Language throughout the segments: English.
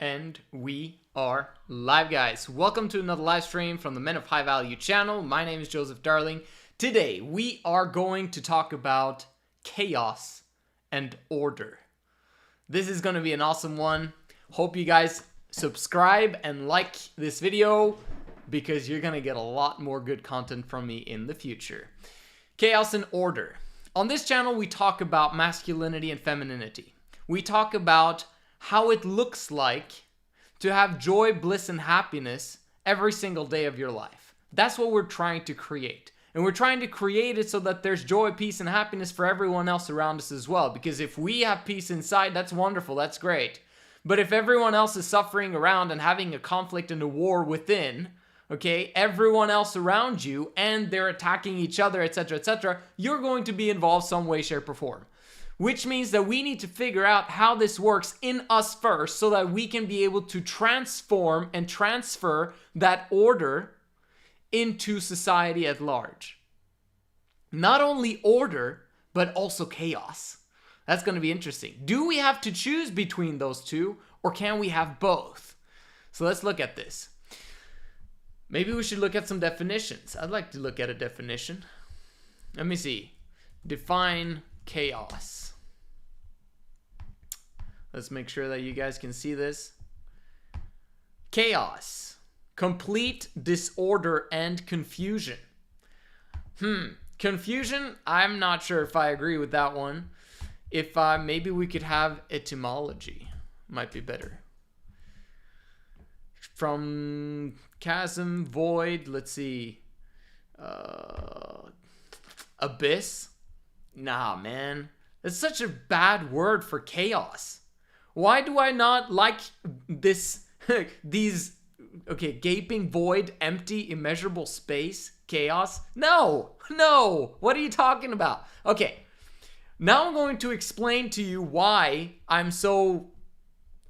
And we are live, guys. Welcome to another live stream from the Men of High Value channel. My name is Joseph Darling. Today, we are going to talk about chaos and order. This is going to be an awesome one. Hope you guys subscribe and like this video because you're going to get a lot more good content from me in the future. Chaos and order. On this channel, we talk about masculinity and femininity. We talk about how it looks like to have joy, bliss, and happiness every single day of your life. That's what we're trying to create. And we're trying to create it so that there's joy, peace, and happiness for everyone else around us as well. Because if we have peace inside, that's wonderful, that's great. But if everyone else is suffering around and having a conflict and a war within, okay, everyone else around you, and they're attacking each other, etc., you're going to be involved some way, shape, or form. Which means that we need to figure out how this works in us first so that we can be able to transform and transfer that order into society at large. Not only order, but also chaos. That's going to be interesting. Do we have to choose between those two, or can we have both? So let's look at this. Maybe we should look at some definitions. I'd like to look at a definition. Let me see. Define chaos. Let's make sure that you guys can see this. Chaos. Complete disorder and confusion. Confusion, I'm not sure if I agree with that one. If maybe we could have etymology. Might be better. From chasm, void, let's see. Abyss? Nah, man. That's such a bad word for chaos. Why do I not like this, gaping void, empty, immeasurable space, chaos? No, what are you talking about? Okay, now I'm going to explain to you why I'm so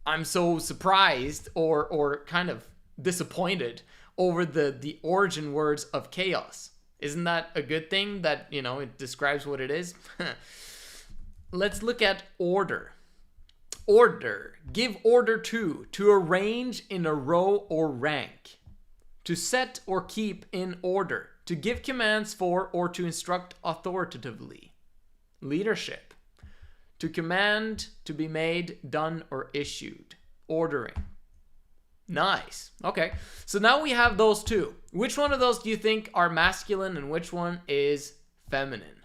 surprised or kind of disappointed over the origin words of chaos. Isn't that a good thing that, it describes what it is? Let's look at order. Order. Give order to arrange in a row or rank. To set or keep in order. To give commands for or to instruct authoritatively. Leadership. To command, to be made, done, or issued. Ordering. Nice. Okay. So now we have those two. Which one of those do you think are masculine and which one is feminine?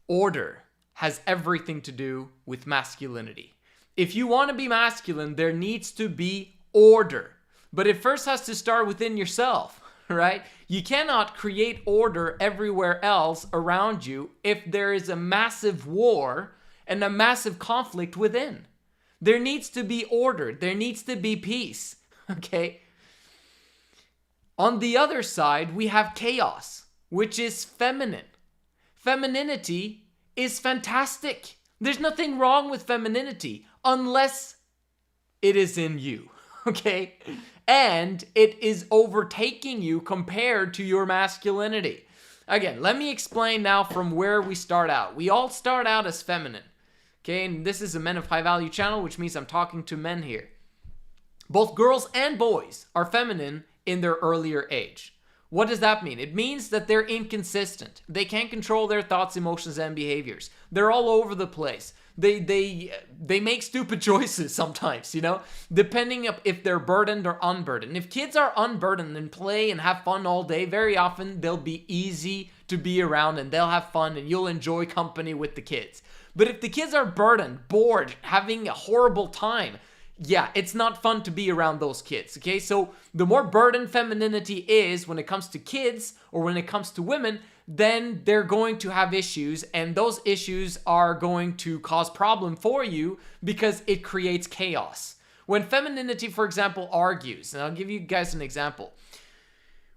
Order has everything to do with masculinity. If you want to be masculine, there needs to be order. But it first has to start within yourself, right? You cannot create order everywhere else around you if there is a massive war and a massive conflict within. There needs to be order. There needs to be peace, okay? On the other side, we have chaos, which is feminine. Femininity is fantastic. There's nothing wrong with femininity unless it is in you, okay? And it is overtaking you compared to your masculinity. Again, let me explain now from where we start out. We all start out as feminine, okay? And this is a Men of High Value channel, which means I'm talking to men here. Both girls and boys are feminine in their earlier age. What does that mean? It means that they're inconsistent. They can't control their thoughts, emotions, and behaviors. They're all over the place. They make stupid choices sometimes, depending if they're burdened or unburdened. If kids are unburdened and play and have fun all day, very often they'll be easy to be around and they'll have fun and you'll enjoy company with the kids. But if the kids are burdened, bored, having a horrible time, yeah, it's not fun to be around those kids, okay? So the more burdened femininity is when it comes to kids or when it comes to women, then they're going to have issues, and those issues are going to cause problem for you because it creates chaos. When femininity, for example, argues, and I'll give you guys an example.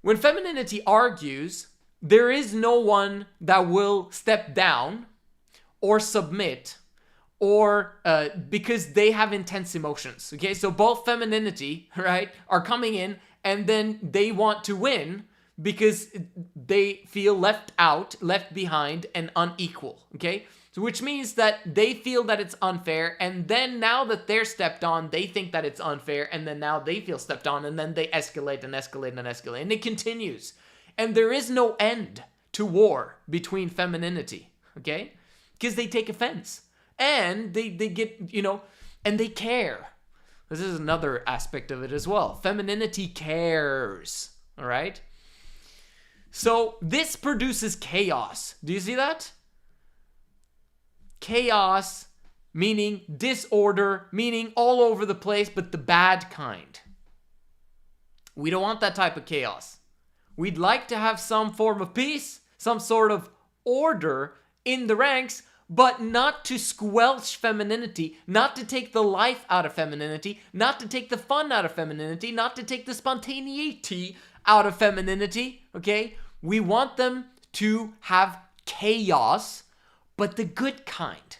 When femininity argues, there is no one that will step down or submit or because they have intense emotions, okay? So both femininity, right, are coming in and then they want to win because they feel left out, left behind, and unequal, okay? So which means that they feel that it's unfair, and then now that they're stepped on, they think that it's unfair, and then now they feel stepped on, and then they escalate and escalate and escalate, and it continues. And there is no end to war between femininity, okay? Because they take offense, and they get, and they care. This is another aspect of it as well. Femininity cares, all right? So this produces chaos. Do you see that? Chaos, meaning disorder, meaning all over the place, but the bad kind. We don't want that type of chaos. We'd like to have some form of peace, some sort of order in the ranks, but not to squelch femininity, not to take the life out of femininity, not to take the fun out of femininity, not to take the spontaneity out of femininity, okay? We want them to have chaos, but the good kind.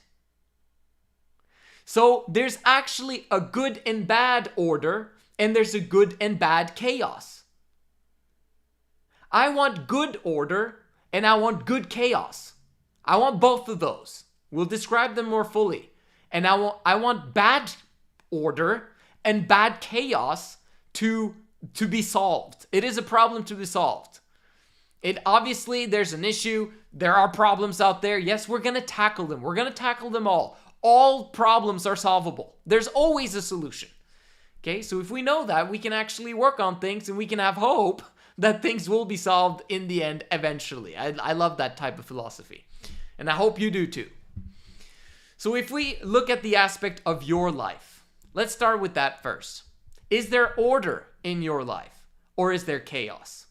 So there's actually a good and bad order, and there's a good and bad chaos. I want good order, and I want good chaos. I want both of those. We'll describe them more fully. And I want bad order and bad chaos to be solved. It is a problem to be solved. Obviously, there's an issue. There are problems out there. Yes, we're going to tackle them. We're going to tackle them all. All problems are solvable. There's always a solution. Okay, so if we know that, we can actually work on things and we can have hope that things will be solved in the end eventually. I love that type of philosophy. And I hope you do too. So if we look at the aspect of your life, let's start with that first. Is there order in your life, or is there chaos?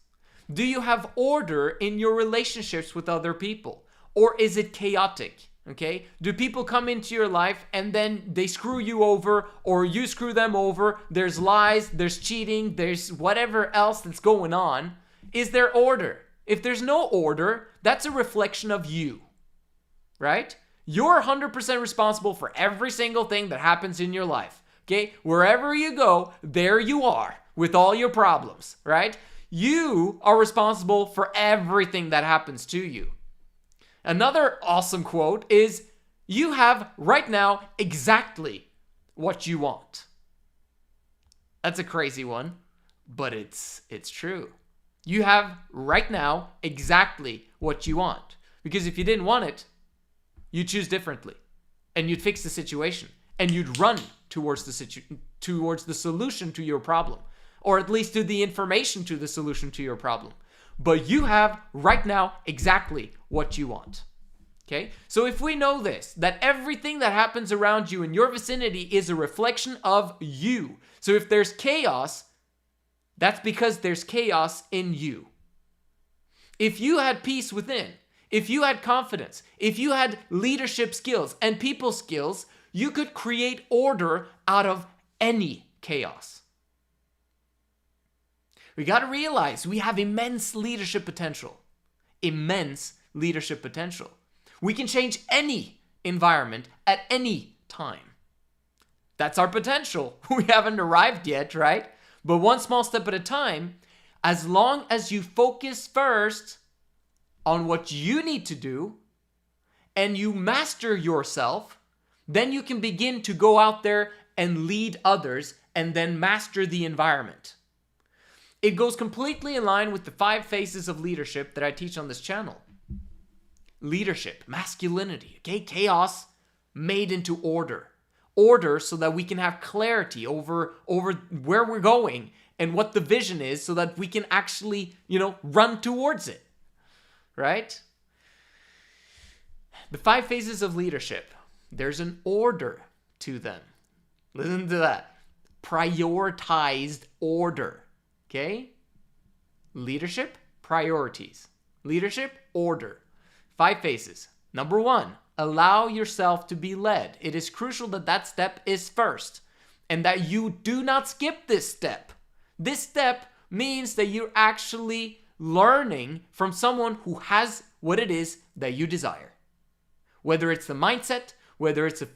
Do you have order in your relationships with other people? Or is it chaotic? Okay? Do people come into your life and then they screw you over, or you screw them over? There's lies, there's cheating, there's whatever else that's going on. Is there order? If there's no order, that's a reflection of you. Right? You're 100% responsible for every single thing that happens in your life. Okay? Wherever you go, there you are with all your problems. Right? You are responsible for everything that happens to you. Another awesome quote is, you have right now exactly what you want. That's a crazy one, but it's true. You have right now exactly what you want. Because if you didn't want it, you'd choose differently. And you'd fix the situation. And you'd run towards the solution to your problem. Or at least to the information to the solution to your problem. But you have right now exactly what you want. Okay? So if we know this, that everything that happens around you in your vicinity is a reflection of you. So if there's chaos, that's because there's chaos in you. If you had peace within, if you had confidence, if you had leadership skills and people skills, you could create order out of any chaos. We got to realize we have immense leadership potential. Immense leadership potential. We can change any environment at any time. That's our potential. We haven't arrived yet, right? But one small step at a time, as long as you focus first on what you need to do and you master yourself, then you can begin to go out there and lead others and then master the environment. It goes completely in line with the 5 phases of leadership that I teach on this channel. Leadership, masculinity, okay? Chaos made into order. Order so that we can have clarity over where we're going and what the vision is so that we can actually, run towards it. Right? The 5 phases of leadership, there's an order to them. Listen to that. Prioritized order. Okay? Leadership, priorities. Leadership, order. 5 phases. Number 1, allow yourself to be led. It is crucial that that step is first and that you do not skip this step. This step means that you're actually learning from someone who has what it is that you desire. Whether it's the mindset, whether it's a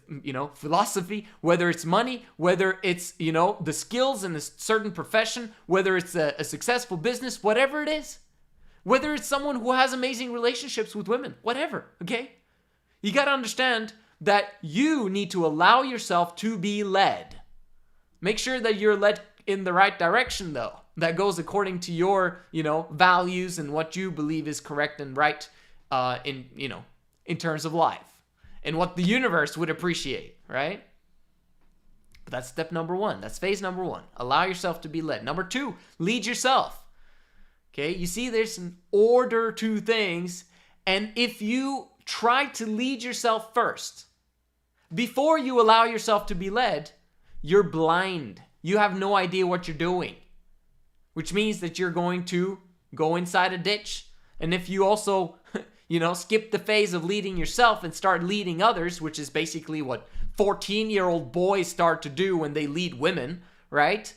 philosophy, whether it's money, whether it's the skills in a certain profession, whether it's a successful business, whatever it is, whether it's someone who has amazing relationships with women, whatever, okay? You got to understand that you need to allow yourself to be led. Make sure that you're led in the right direction, though. That goes according to your, values and what you believe is correct and right in terms of life and what the universe would appreciate, right? But that's step number one. That's phase number one. Allow yourself to be led. Number two, lead yourself. Okay, you see there's an order to things, and if you try to lead yourself first, before you allow yourself to be led, you're blind. You have no idea what you're doing, which means that you're going to go inside a ditch. And if you also, skip the phase of leading yourself and start leading others, which is basically what 14-year-old boys start to do when they lead women, right?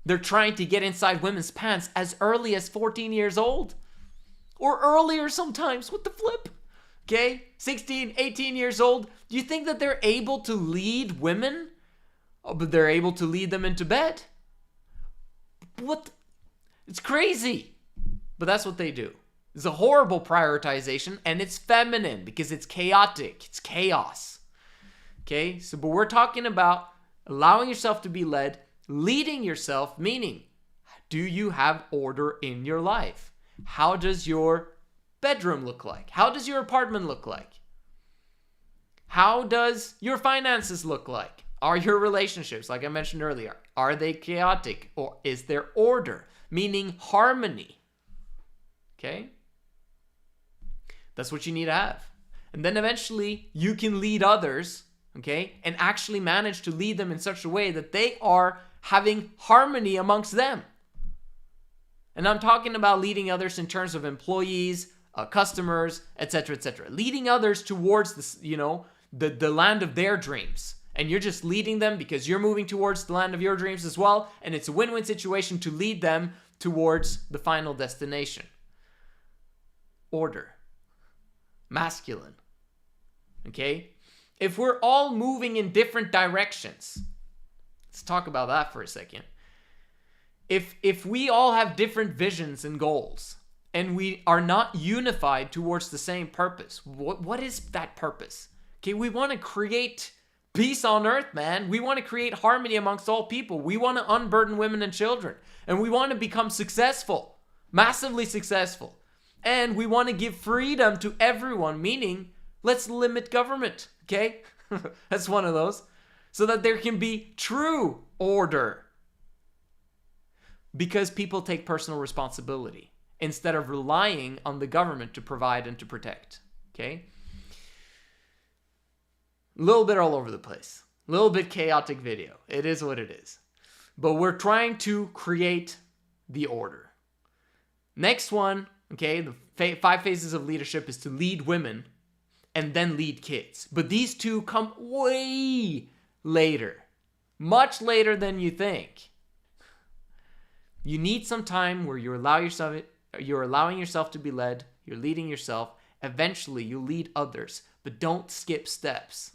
They're trying to get inside women's pants as early as 14 years old. Or earlier sometimes. What the flip? Okay? 16, 18 years old. Do you think that they're able to lead women? Oh, but they're able to lead them into bed. What? It's crazy. But that's what they do. It's a horrible prioritization, and it's feminine because it's chaotic. It's chaos. Okay? But we're talking about allowing yourself to be led, leading yourself, meaning, do you have order in your life? How does your bedroom look like? How does your apartment look like? How does your finances look like? Are your relationships, like I mentioned earlier, are they chaotic, or is there order, meaning harmony? Okay? That's what you need to have. And then eventually you can lead others, okay, and actually manage to lead them in such a way that they are having harmony amongst them. And I'm talking about leading others in terms of employees, customers, etc., etc. Leading others towards this, the land of their dreams. And you're just leading them because you're moving towards the land of your dreams as well. And it's a win-win situation to lead them towards the final destination. Order. Masculine. Okay? If we're all moving in different directions, let's talk about that for a second. If we all have different visions and goals, and we are not unified towards the same purpose, what is that purpose? Okay, we want to create peace on earth, man. We want to create harmony amongst all people. We want to unburden women and children. And we want to become successful, massively successful. And we want to give freedom to everyone, meaning let's limit government, okay? That's one of those. So that there can be true order. Because people take personal responsibility instead of relying on the government to provide and to protect, okay? A little bit all over the place. A little bit chaotic video. It is what it is. But we're trying to create the order. Next one, okay, the 5 phases of leadership is to lead women and then lead kids. But these two come way later. Much later than you think. You need some time where you're allowing yourself to be led, you're leading yourself. Eventually, you'll lead others, but don't skip steps.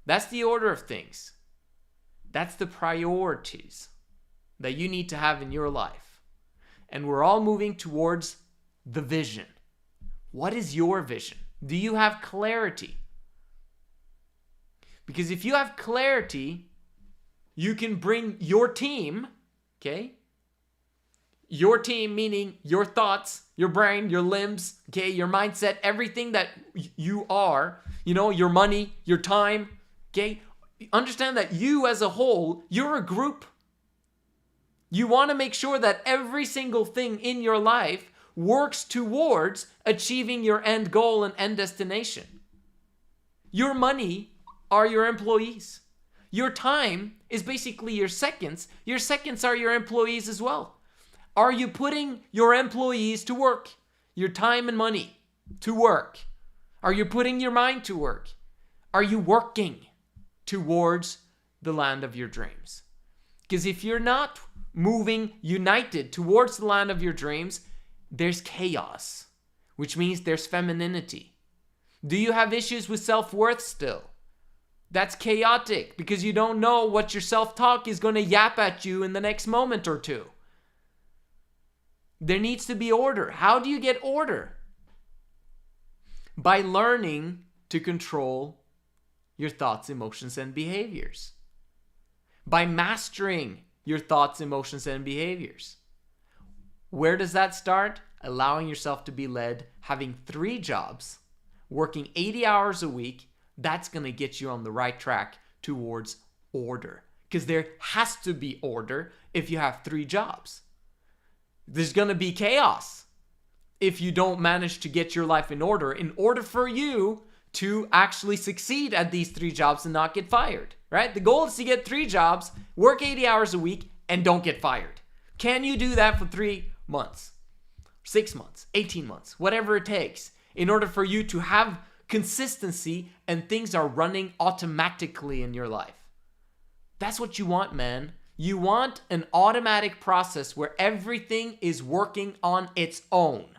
That's the order of things. That's the priorities that you need to have in your life. And we're all moving towards the vision. What is your vision? Do you have clarity? Because if you have clarity, you can bring your team, okay? Your team meaning your thoughts, your brain, your limbs, okay, your mindset, everything that you are, your money, your time, okay? Understand that you as a whole, you're a group. You want to make sure that every single thing in your life works towards achieving your end goal and end destination. Your money are your employees. Your time is basically your seconds. Your seconds are your employees as well. Are you putting your employees to work? Your time and money to work? Are you putting your mind to work? Are you working towards the land of your dreams? Because if you're not moving united towards the land of your dreams, there's chaos, which means there's femininity. Do you have issues with self-worth still? That's chaotic because you don't know what your self-talk is going to yap at you in the next moment or two. There needs to be order. How do you get order? By learning to control your thoughts, emotions, and behaviors. By mastering your thoughts, emotions, and behaviors. Where does that start? Allowing yourself to be led, having 3 jobs, working 80 hours a week. That's going to get you on the right track towards order. Because there has to be order if you have 3 jobs. There's going to be chaos if you don't manage to get your life in order for you to actually succeed at these 3 jobs and not get fired, right? The goal is to get 3 jobs, work 80 hours a week, and don't get fired. Can you do that for 3 months, 6 months, 18 months, whatever it takes, in order for you to have consistency and things are running automatically in your life? That's what you want, man. You want an automatic process where everything is working on its own.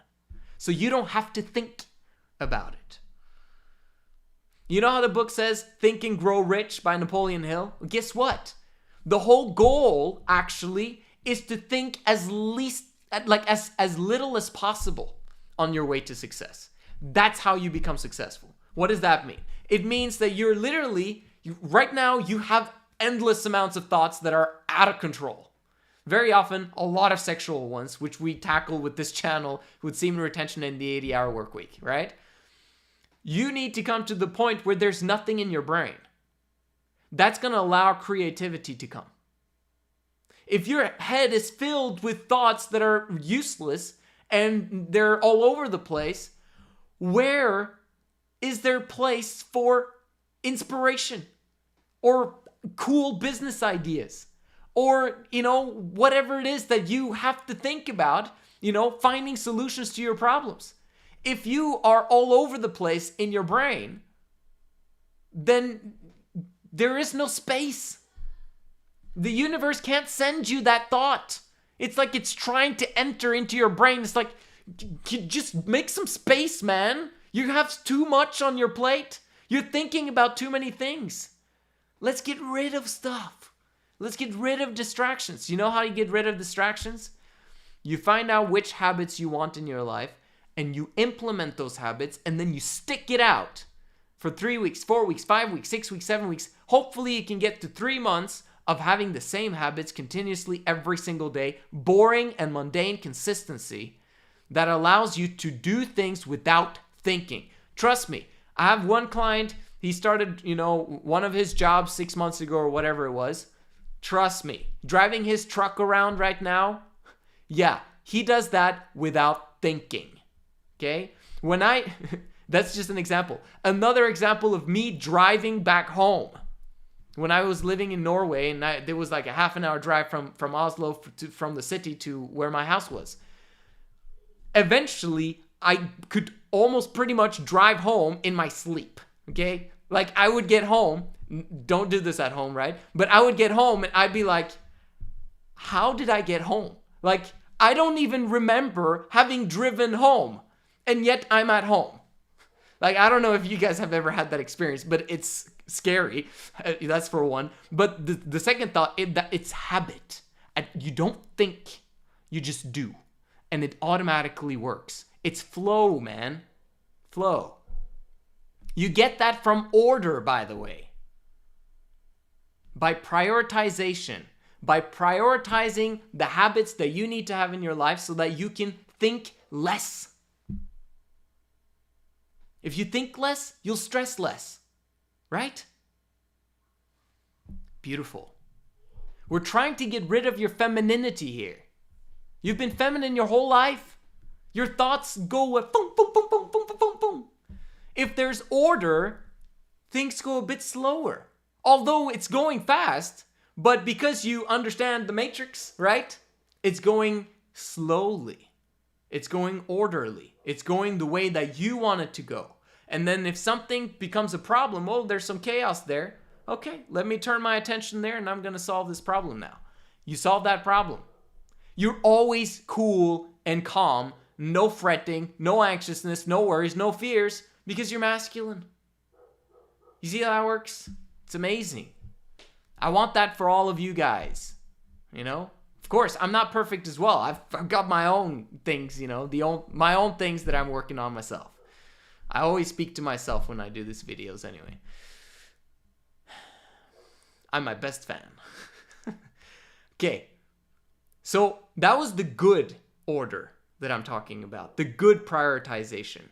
So you don't have to think about it. You know how the book says, Think and Grow Rich by Napoleon Hill? Well, guess what? The whole goal actually is to think as little as possible on your way to success. That's how you become successful. What does that mean? It means that you're literally, right now you have endless amounts of thoughts that are out of control. Very often, a lot of sexual ones, which we tackle with this channel with semen retention and the 80-hour work week, right? You need to come to the point where there's nothing in your brain. That's going to allow creativity to come. If your head is filled with thoughts that are useless and they're all over the place, where is there place for inspiration or cool business ideas? Or, whatever it is that you have to think about, finding solutions to your problems. If you are all over the place in your brain, then there is no space. The universe can't send you that thought. It's like it's trying to enter into your brain. It's like, just make some space, man. You have too much on your plate. You're thinking about too many things. Let's get rid of stuff. Let's get rid of distractions. You know how you get rid of distractions? You find out which habits you want in your life, and you implement those habits, and then you stick it out for 3 weeks, 4 weeks, 5 weeks, 6 weeks, 7 weeks. Hopefully you can get to 3 months of having the same habits continuously every single day, boring and mundane consistency that allows you to do things without thinking. Trust me, I have one client, he started, one of his jobs 6 months ago or whatever it was. Trust me, driving his truck around right now, yeah, he does that without thinking, okay? That's just an example. Another example of me driving back home. When I was living in Norway, and there was like a half an hour drive from Oslo from the city to where my house was. Eventually, I could almost pretty much drive home in my sleep, okay? Like I would get home, don't do this at home, right? But I would get home and I'd be like, how did I get home? Like, I don't even remember having driven home, and yet I'm at home. Like, I don't know if you guys have ever had that experience, but it's scary. That's for one. But the second thought, it's habit. You don't think, you just do. And it automatically works. It's flow, man. Flow. You get that from order, by the way. By prioritization. By prioritizing the habits that you need to have in your life so that you can think less. If you think less, you'll stress less. Right? Beautiful. We're trying to get rid of your femininity here. You've been feminine your whole life. Your thoughts go with boom, boom, boom, boom, boom, boom, boom, boom. If there's order, things go a bit slower. Although it's going fast, but because you understand the matrix, right? It's going slowly. It's going orderly. It's going the way that you want it to go. And then if something becomes a problem, there's some chaos there. Okay, let me turn my attention there and I'm going to solve this problem now. You solve that problem. You're always cool and calm, no fretting, no anxiousness, no worries, no fears, because you're masculine. You see how that works? It's amazing. I want that for all of you guys. Of course, I'm not perfect as well. I've got my own things, my own things that I'm working on myself. I always speak to myself when I do these videos anyway. I'm my best fan. Okay, so that was the good order that I'm talking about. The good prioritization.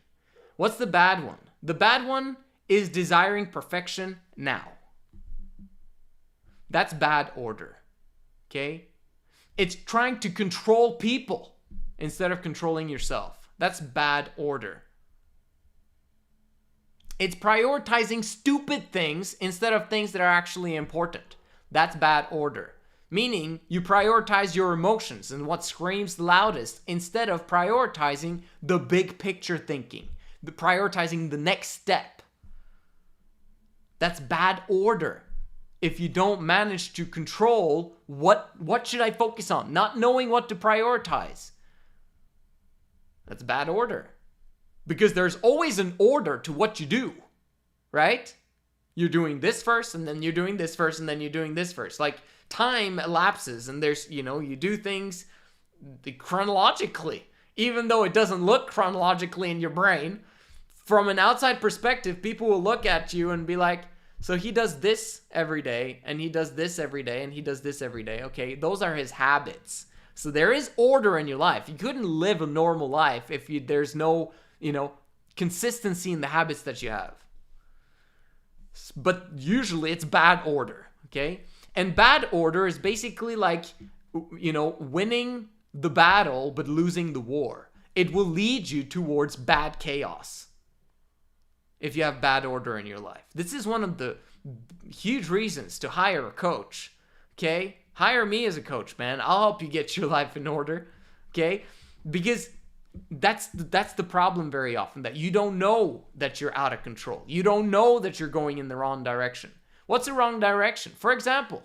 What's the bad one? The bad one is desiring perfection now. That's bad order. Okay? It's trying to control people instead of controlling yourself. That's bad order. It's prioritizing stupid things instead of things that are actually important. That's bad order. Meaning you prioritize your emotions and what screams loudest instead of prioritizing the big picture thinking, prioritizing the next step. That's bad order. If you don't manage to control what should I focus on, not knowing what to prioritize. That's bad order. Because there's always an order to what you do, right? You're doing this first, and then you're doing this first, and then you're doing this first. Like, time elapses, and there's, you do things chronologically. Even though it doesn't look chronologically in your brain, from an outside perspective, people will look at you and be like, so he does this every day, and he does this every day, and he does this every day. Okay, those are his habits. So there is order in your life. You couldn't live a normal life if there's no, consistency in the habits that you have. But usually it's bad order, okay? And bad order is basically like, winning the battle but losing the war. It will lead you towards bad chaos if you have bad order in your life. This is one of the huge reasons to hire a coach, okay? Hire me as a coach, man. I'll help you get your life in order, okay? Because that's the problem very often, that you don't know that you're out of control. You don't know that you're going in the wrong direction. What's the wrong direction? For example,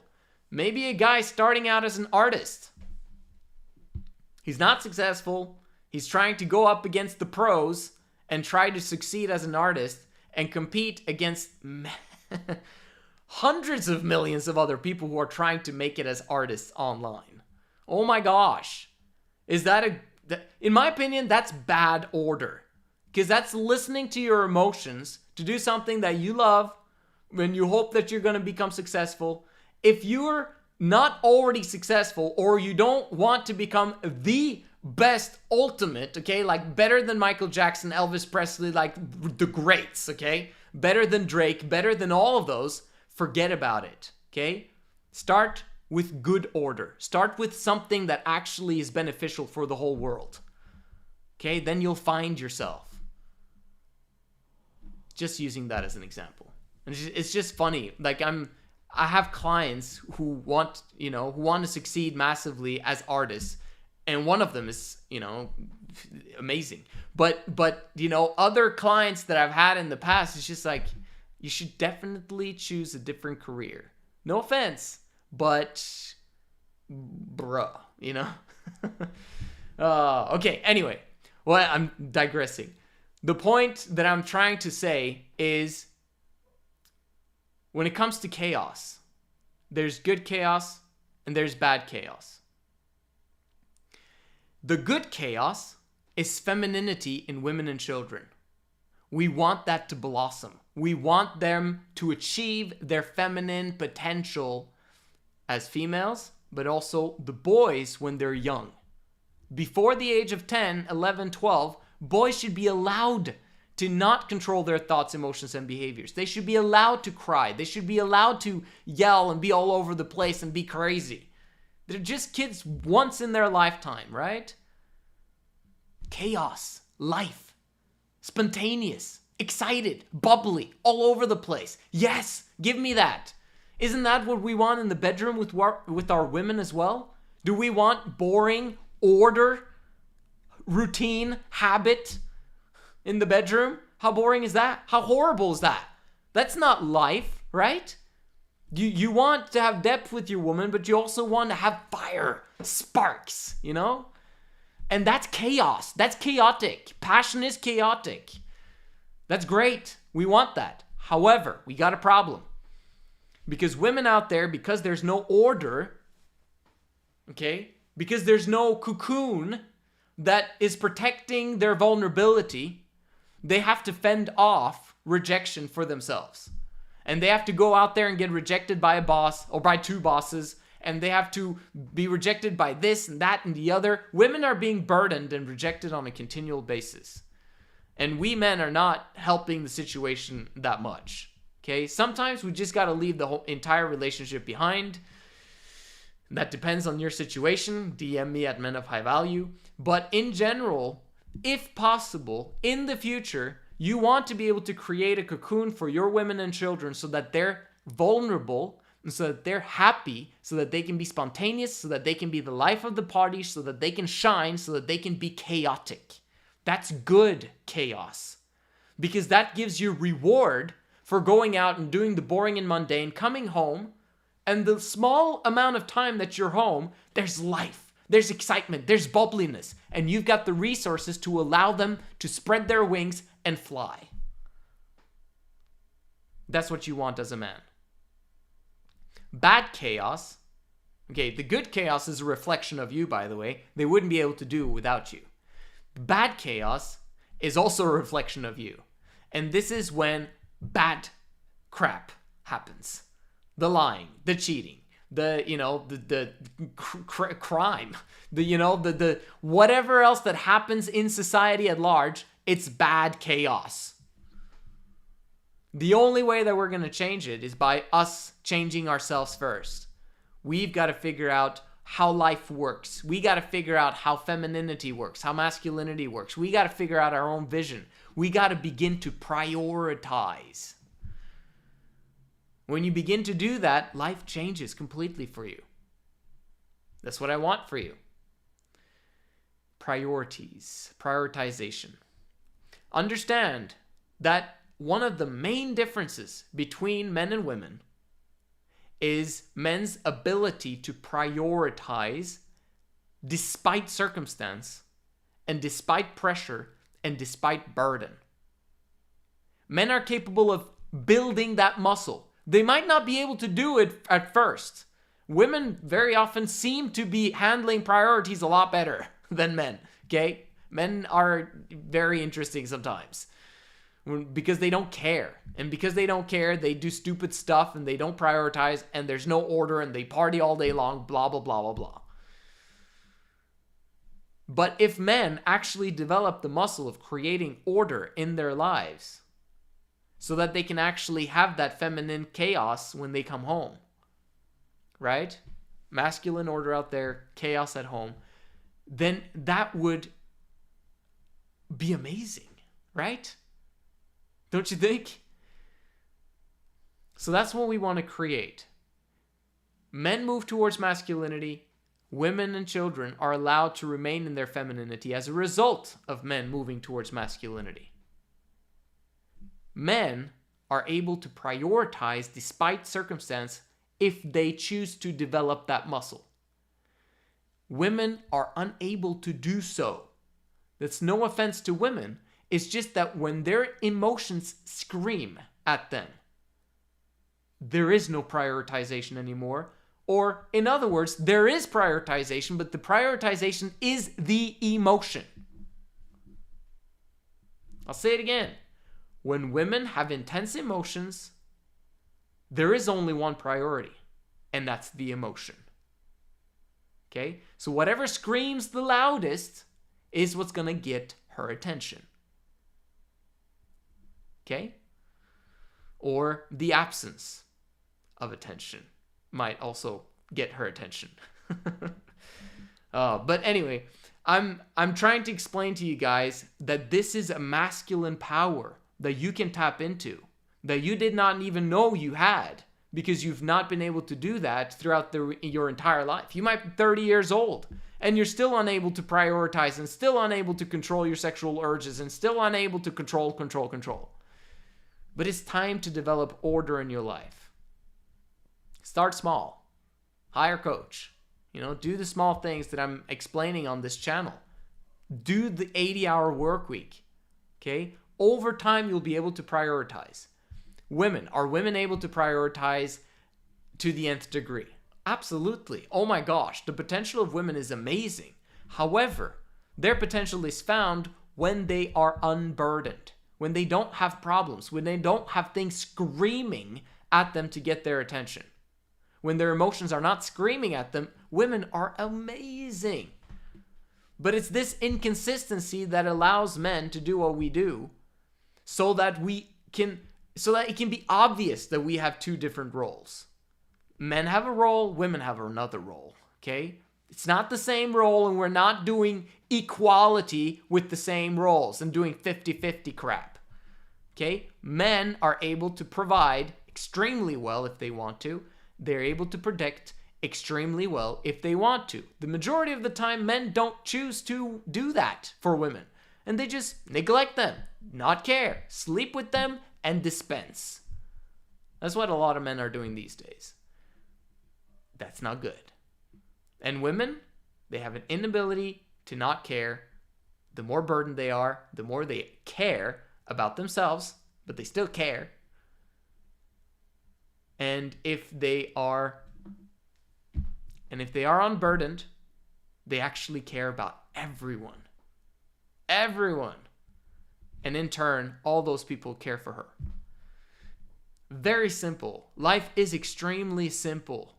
maybe a guy starting out as an artist. He's not successful. He's trying to go up against the pros and try to succeed as an artist and compete against hundreds of millions of other people who are trying to make it as artists online. Oh my gosh. Is that in my opinion, that's bad order. Because that's listening to your emotions to do something that you love when you hope that you're going to become successful. If you're not already successful, or you don't want to become the best ultimate, okay, like better than Michael Jackson, Elvis Presley, like the greats, okay, better than Drake, better than all of those, forget about it, okay? Start with good order. Start with something that actually is beneficial for the whole world. Okay, then you'll find yourself. Just using that as an example. And it's just funny. Like I have clients who want to succeed massively as artists, and one of them is, amazing. But other clients that I've had in the past, it's just like, you should definitely choose a different career. No offense. But, bruh, okay, anyway. Well, I'm digressing. The point that I'm trying to say is, when it comes to chaos, there's good chaos and there's bad chaos. The good chaos is femininity in women and children. We want that to blossom. We want them to achieve their feminine potential as females, but also the boys when they're young. Before the age of 10, 11, 12, boys should be allowed to not control their thoughts, emotions, and behaviors. They should be allowed to cry. They should be allowed to yell and be all over the place and be crazy. They're just kids once in their lifetime, right? Chaos, life, spontaneous, excited, bubbly, all over the place. Yes, give me that. Isn't that what we want in the bedroom with our women as well? Do we want boring, order, routine, habit in the bedroom? How boring is that? How horrible is that? That's not life, right? You want to have depth with your woman, but you also want to have fire, sparks, And that's chaos. That's chaotic. Passion is chaotic. That's great. We want that. However, we got a problem. Because women out there, because there's no order, okay? Because there's no cocoon that is protecting their vulnerability, they have to fend off rejection for themselves. And they have to go out there and get rejected by a boss or by two bosses, and they have to be rejected by this and that and the other. Women are being burdened and rejected on a continual basis. And we men are not helping the situation that much. Okay? Sometimes we just got to leave the whole entire relationship behind. That depends on your situation. DM me at Men of High Value. But in general, if possible, in the future, you want to be able to create a cocoon for your women and children so that they're vulnerable, so that they're happy, so that they can be spontaneous, so that they can be the life of the party, so that they can shine, so that they can be chaotic. That's good chaos. Because that gives you reward for going out and doing the boring and mundane, coming home, and the small amount of time that you're home, there's life, there's excitement, there's bubbliness, and you've got the resources to allow them to spread their wings and fly. That's what you want as a man. Bad chaos, okay, the good chaos is a reflection of you, by the way. They wouldn't be able to do it without you. Bad chaos is also a reflection of you. And this is when bad crap happens. The lying, the cheating, the crime, the whatever else that happens in society at large, it's bad chaos. The only way that we're going to change it is by us changing ourselves first. We've got to figure out how life works. We got to figure out how femininity works, how masculinity works. We got to figure out our own vision. We got to begin to prioritize. When you begin to do that, life changes completely for you. That's what I want for you. Priorities, prioritization. Understand that one of the main differences between men and women is men's ability to prioritize despite circumstance and despite pressure and despite burden. Men are capable of building that muscle. They might not be able to do it at first. Women very often seem to be handling priorities a lot better than men, okay? Men are very interesting sometimes because they don't care. And because they don't care, they do stupid stuff and they don't prioritize and there's no order and they party all day long, blah, blah, blah, blah, blah. But if men actually develop the muscle of creating order in their lives so that they can actually have that feminine chaos when they come home, right? Masculine order out there, chaos at home, then that would be amazing, right? Don't you think? So that's what we want to create. Men move towards masculinity. Women and children are allowed to remain in their femininity as a result of men moving towards masculinity. Men are able to prioritize despite circumstance if they choose to develop that muscle. Women are unable to do so. That's no offense to women. It's just that when their emotions scream at them, there is no prioritization anymore. Or, in other words, there is prioritization, but the prioritization is the emotion. I'll say it again. When women have intense emotions, there is only one priority, and that's the emotion. Okay? So whatever screams the loudest is what's going to get her attention. Okay? Or the absence of attention might also get her attention. But anyway, I'm trying to explain to you guys that this is a masculine power that you can tap into, that you did not even know you had, because you've not been able to do that throughout your entire life. You might be 30 years old, and you're still unable to prioritize, and still unable to control your sexual urges, and still unable to control. But it's time to develop order in your life. Start small. Hire a coach. Do the small things that I'm explaining on this channel. Do the 80-hour work week. Okay? Over time, you'll be able to prioritize. Women. Are women able to prioritize to the nth degree? Absolutely. Oh my gosh. The potential of women is amazing. However, their potential is found when they are unburdened. when they don't have problems, when they don't have things screaming at them to get their attention. When their emotions are not screaming at them, women are amazing. But it's this inconsistency that allows men to do what we do so that it can be obvious that we have two different roles. Men have a role, women have another role, okay? It's not the same role, and we're not doing equality with the same roles and doing 50-50 crap, okay? Men are able to provide extremely well if they want to. They're able to protect extremely well if they want to. The majority of the time, men don't choose to do that for women, and they just neglect them, not care, sleep with them, and dispense. That's what a lot of men are doing these days. That's not good. And women, they have an inability to not care. The more burdened they are, the more they care about themselves, but they still care. And if they are unburdened, they actually care about everyone. Everyone. And in turn, all those people care for her. Very simple. Life is extremely simple.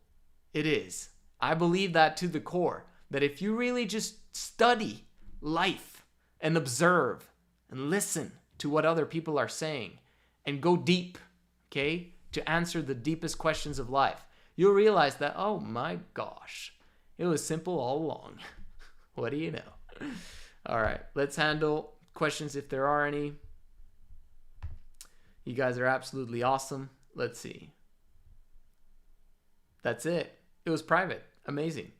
It is. I believe that to the core. That if you really just study life and observe and listen to what other people are saying and go deep, okay, to answer the deepest questions of life, you'll realize that, oh my gosh, it was simple all along. What do you know? All right, let's handle questions if there are any. You guys are absolutely awesome. Let's see. That's it. It was private. Amazing.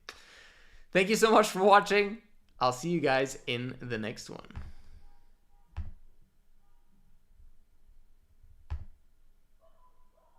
Thank you so much for watching. I'll see you guys in the next one.